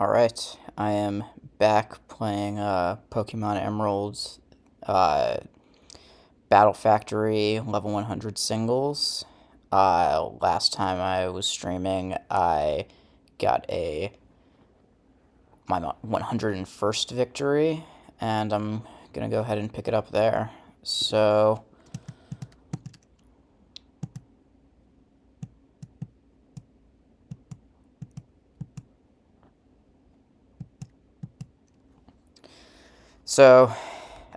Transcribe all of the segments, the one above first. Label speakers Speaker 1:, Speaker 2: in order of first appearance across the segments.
Speaker 1: Alright, I am back playing Pokemon Emeralds Battle Factory level 100 singles. Last time I was streaming, I got my 101st victory, and I'm gonna go ahead and pick it up there. So,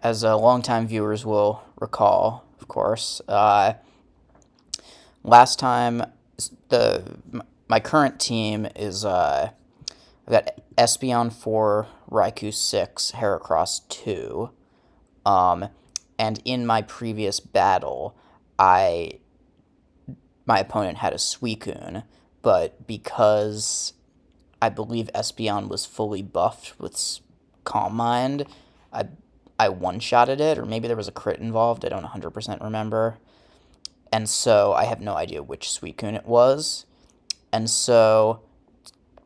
Speaker 1: as longtime viewers will recall, of course, last time the my current team is I've got Espeon 4, Raikou 6, Heracross 2. And in my previous battle, I my opponent had a Suicune, but because I believe Espeon was fully buffed with Calm Mind, I I one-shotted it, or maybe there was a crit involved. I don't 100% remember. And so I have no idea which Suicune it was. And so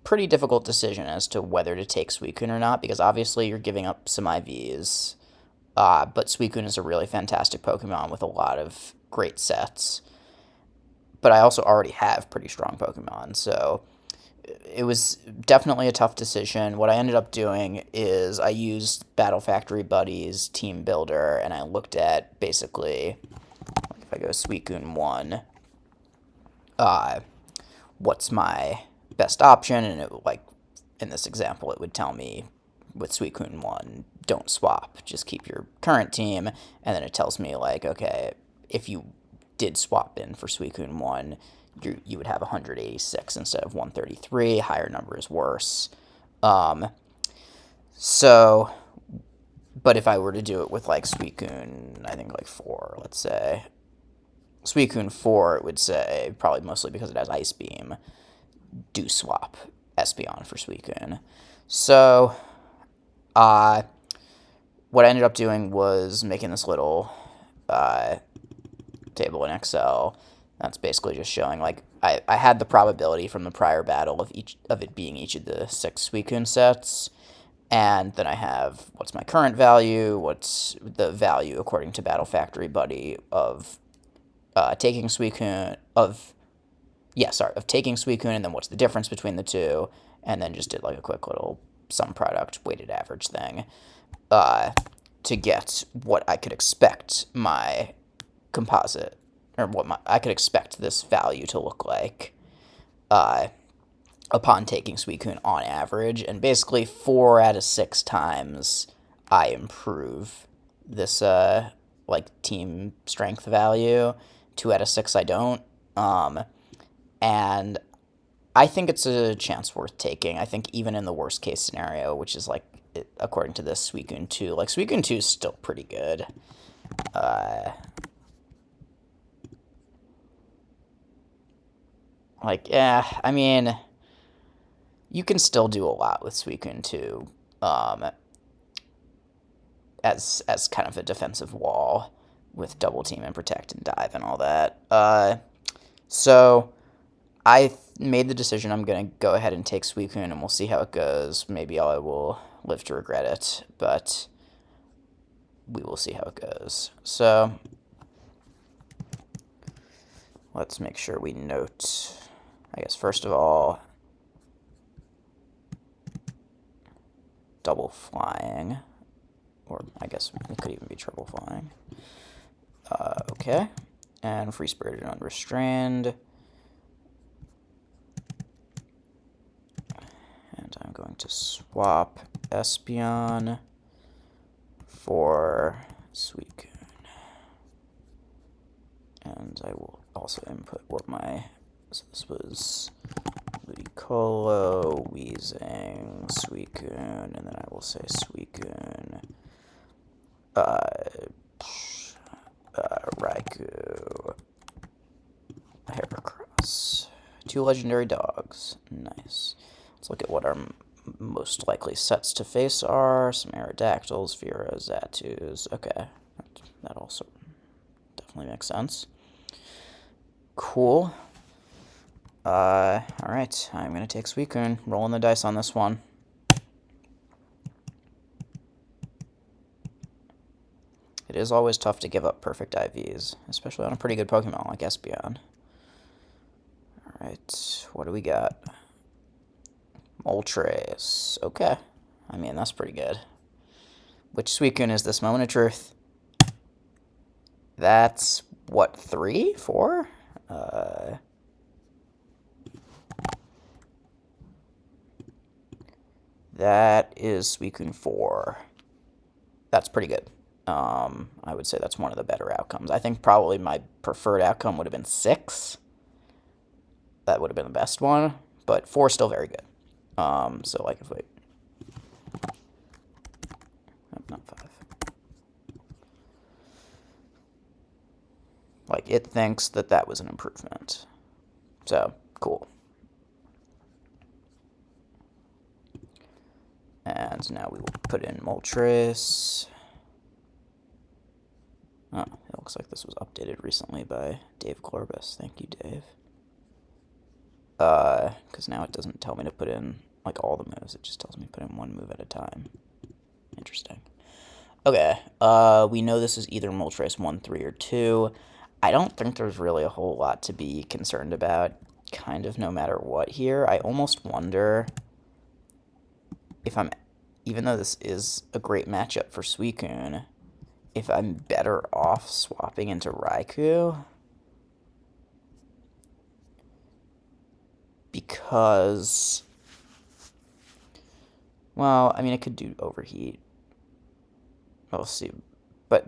Speaker 1: pretty difficult decision as to whether to take Suicune or not, because obviously you're giving up some IVs, but Suicune is a really fantastic Pokemon with a lot of great sets. But I also already have pretty strong Pokemon, so it was definitely a tough decision. What I ended up doing is I used Battle Factory Buddies Team Builder, and I looked at basically, like if I go Suicune 1, uh, what's my best option, and it like in this example it would tell me with Suicune 1 don't swap, just keep your current team, and then it tells me like, okay, if you did swap in for Suicune 1, you would have 186 instead of 133. Higher number is worse. um so but if I were to do it with like Suicune, I think like 4, let's say Suicune 4, it would say, probably mostly because it has Ice Beam, do swap Espeon for Suicune. So, uh, what I ended up doing was making this little table in Excel. That's basically just showing, like, I had the probability from the prior battle of it being each of the 6 Suicune sets, and then I have what's my current value, what's the value according to Battle Factory Buddy of taking Suicune, of taking Suicune, and then what's the difference between the two, and then just did like a quick little sum product weighted average thing uh, to get what I could expect my composite, or I could expect this value to look like uh, upon taking Suicune on average, and basically 4 out of 6 times I improve this like team strength value. 2 out of 6 I don't. And I think it's a chance worth taking. I think even in the worst case scenario, which is like, according to this, Suicune 2, like Suicune 2 is still pretty good. I mean, you can still do a lot with Suicune 2, as kind of a defensive wall with double team and protect and dive and all that. So I made the decision I'm going to go ahead and take Suicune, and we'll see how it goes. Maybe I will live to regret it, but we will see how it goes. So let's make sure we note, I guess, first of all, double flying, or I guess it could even be triple flying. Okay, and free spirited and unrestrained. And I'm going to swap Espeon for Suicune. And I will also input what my, so this was Ludicolo, Weezing, Suicune, and then I will say Suicune, Raikou, Heracross. 2 legendary dogs. Nice. Let's look at what our most likely sets to face are. Some Aerodactyls, Vera, Zatus. Okay, that also definitely makes sense. Cool. Alright, I'm gonna take Suicune. Rolling the dice on this one. it is always tough to give up perfect IVs, especially on a pretty good Pokemon like Espeon. Alright, what do we got? Moltres. Okay. I mean, that's pretty good. Which Suicune is this? Moment of Truth? That's, what, 3? 4? That is Suicune 4. That's pretty good. I would say that's one of the better outcomes. I think probably my preferred outcome would have been 6. That would have been the best one, but 4 is still very good. So like if we... Oh, not 5. Like, it thinks that that was an improvement. So, cool. And now we will put in Moltres. Oh, it looks like this was updated recently by Dave Corbus. Thank you, Dave. Because now it doesn't tell me to put in, like, all the moves. It just tells me to put in one move at a time. Interesting. Okay, we know this is either Moltres 1, 3, or 2. I don't think there's really a whole lot to be concerned about, kind of no matter what here. I almost wonder if I'm, even though this is a great matchup for Suicune, if I'm better off swapping into Raikou. Because, well, I mean, it could do Overheat. We'll see. But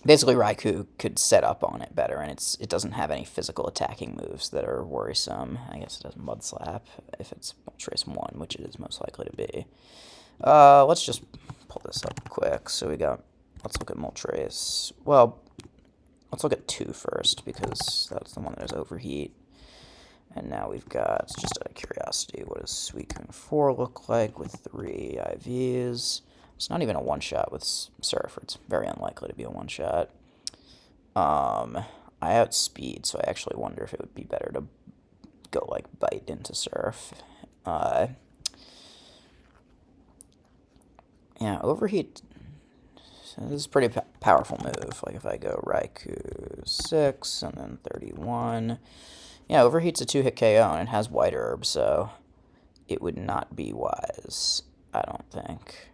Speaker 1: basically, Raikou could set up on it better, and it doesn't have any physical attacking moves that are worrisome. I guess it does Mud Slap if it's Moltres 1, which it is most likely to be. Let's just pull this up quick. So we got, let's look at Moltres. Well, let's look at 2 first, because that's the one that has Overheat. And now we've got, just out of curiosity, what does Suicune 4 look like with 3 IVs? It's not even a one-shot with Surf, or it's very unlikely to be a one-shot. I outspeed, so I actually wonder if it would be better to go, like, Bite into Surf. Yeah, Overheat, so this is a pretty powerful move. Like, if I go Raikou 6, and then 31... Yeah, Overheat's a 2-hit KO, and it has White Herb, so it would not be wise, I don't think,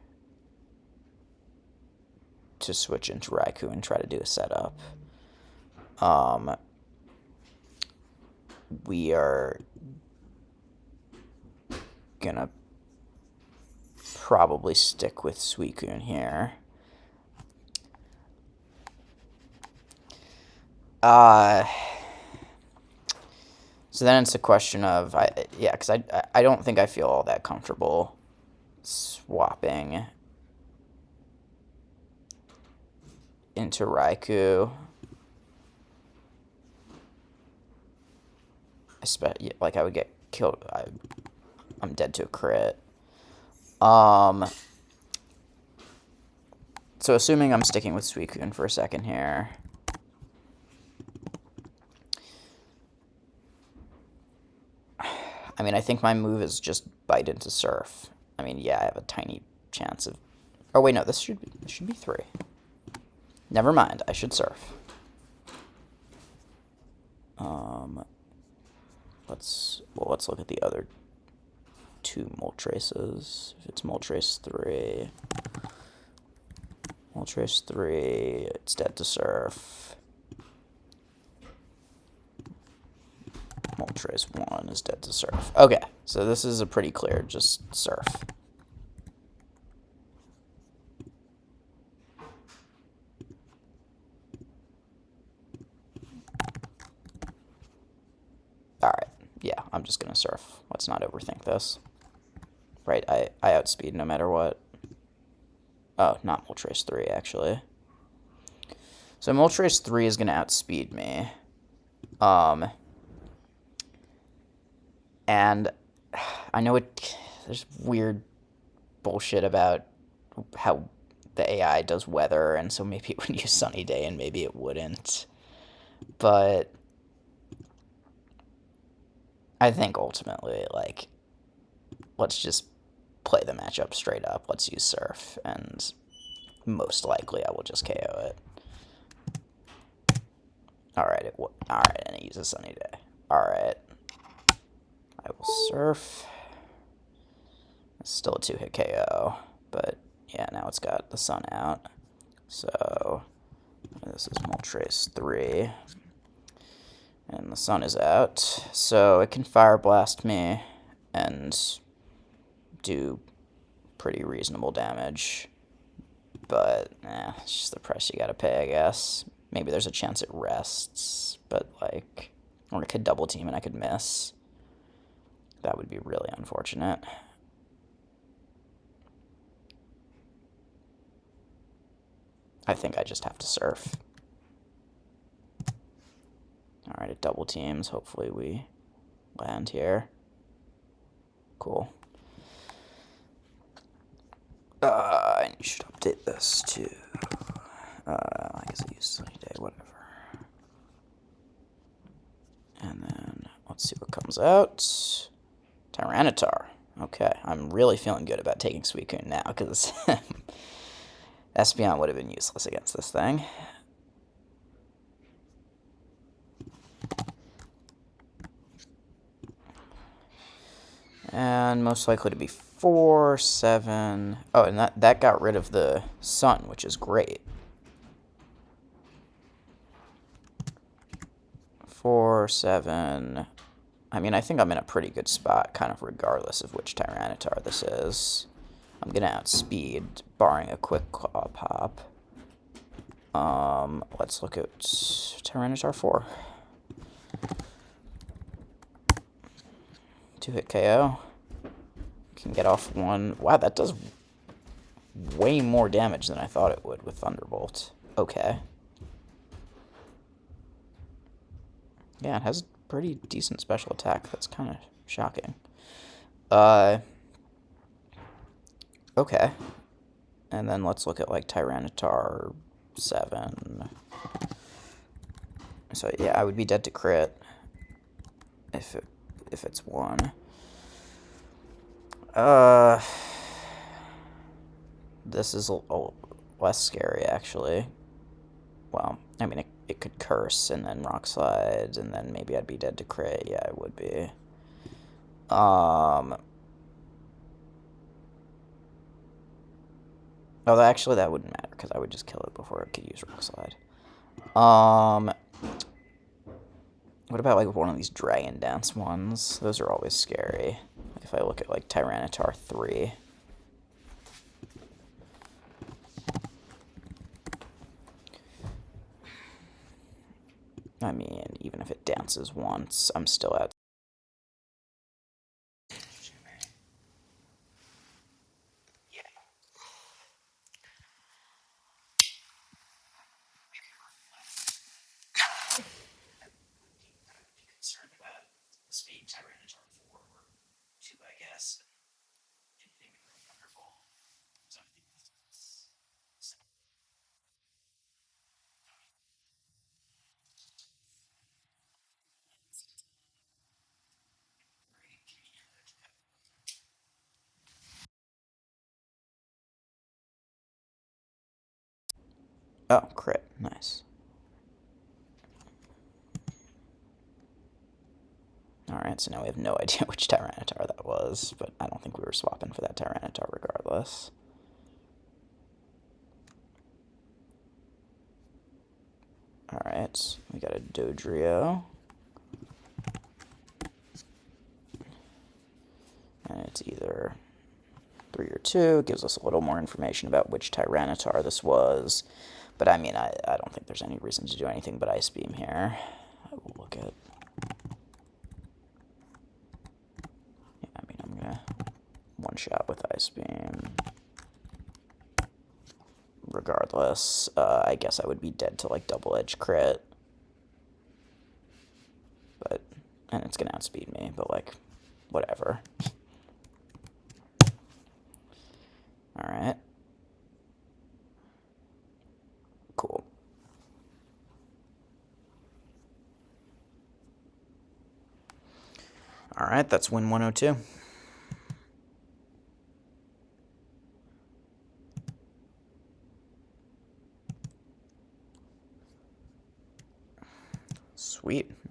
Speaker 1: to switch into Raikou and try to do a setup. We are gonna probably stick with Suicune here. So then it's a question of, because I don't think I feel all that comfortable swapping into Raikou. Like, I would get killed. I'm dead to a crit. So assuming I'm sticking with Suicune for a second here. I mean, I think my move is just Bite into Surf. I mean, yeah, I have a tiny chance of... Oh, wait, no, this should be 3. Never mind, I should Surf. Let's look at the other 2 Moltreses. If it's Moltres 3... Moltres 3, it's dead to Surf. Moltres 1 is dead to Surf. Okay, so this is a pretty clear, just Surf. Alright, yeah, I'm just gonna Surf. Let's not overthink this. Right, I outspeed no matter what. Oh, not Moltres 3, actually. So Moltres 3 is gonna outspeed me. And I know there's weird bullshit about how the AI does weather, and so maybe it would use Sunny Day and maybe it wouldn't. But I think ultimately, like, let's just play the matchup straight up. Let's use Surf, and most likely I will just KO it. Alright, alright, and it uses Sunny Day. Alright. I will surf. It's still a 2-hit KO, but yeah, now it's got the sun out. So this is Moltres 3. And the sun is out, so it can Fire Blast me and do pretty reasonable damage. But, it's just the price you gotta pay, I guess. Maybe there's a chance it rests, but, like, or it could double team and I could miss. That would be really unfortunate. I think I just have to surf. Alright, it double teams. Hopefully we land here. Cool. I should update this to, I guess I use Sunny Day, whatever. And then, let's see what comes out. Tyranitar. Okay, I'm really feeling good about taking Suicune now, because Espeon would have been useless against this thing. And most likely to be 4, 7... Oh, and that got rid of the sun, which is great. 4, 7... I mean, I think I'm in a pretty good spot, kind of regardless of which Tyranitar this is. I'm going to outspeed, barring a quick Claw Pop. Let's look at Tyranitar 4. 2-hit KO. Can get off one. Wow, that does way more damage than I thought it would with Thunderbolt. Okay. Yeah, it has a pretty decent special attack. That's kind of shocking. Okay. And then let's look at, like, Tyranitar 7. So, yeah, I would be dead to crit if it's 1. This is a less scary, actually. Well, I mean, it could curse and then Rock Slide, and then maybe I'd be dead to crit. Yeah, I would be. Oh, actually, that wouldn't matter, because I would just kill it before it could use Rock Slide. What about, like, one of these Dragon Dance ones? Those are always scary. Like, if I look at, like, Tyranitar 3. I mean, even if it dances once, I'm still out. Oh, crit. Nice. Alright, so now we have no idea which Tyranitar that was, but I don't think we were swapping for that Tyranitar regardless. Alright, we got a Dodrio. And it's either 3 or 2. It gives us a little more information about which Tyranitar this was. But I mean, I don't think there's any reason to do anything but Ice Beam here. I will look at... Yeah, I mean, I'm gonna one-shot with Ice Beam. Regardless, I guess I would be dead to, like, Double Edge crit. But, and it's gonna outspeed me, but, like, whatever. Alright. Cool. Alright, that's win 102.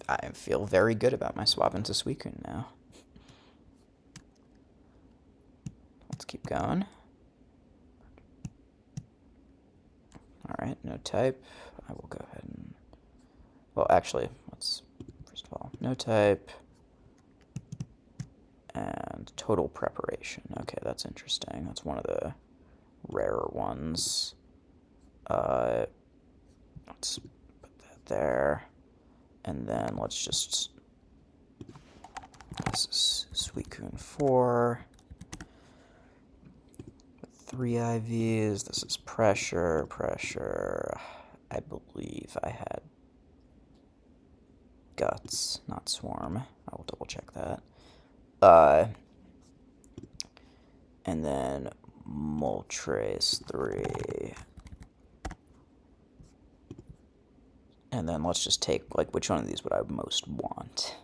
Speaker 1: I feel very good about my swap into Suicune now. Let's keep going. Alright, no type. I will go ahead and... Well, actually, let's... First of all, no type. And total preparation. Okay, that's interesting. That's one of the rarer ones. Let's put that there. And then let's just... This is Suicune 4. 3 IVs. This is pressure. I believe I had guts, not swarm. I will double check that. And then Moltres 3. And then let's just take, like, which one of these would I most want?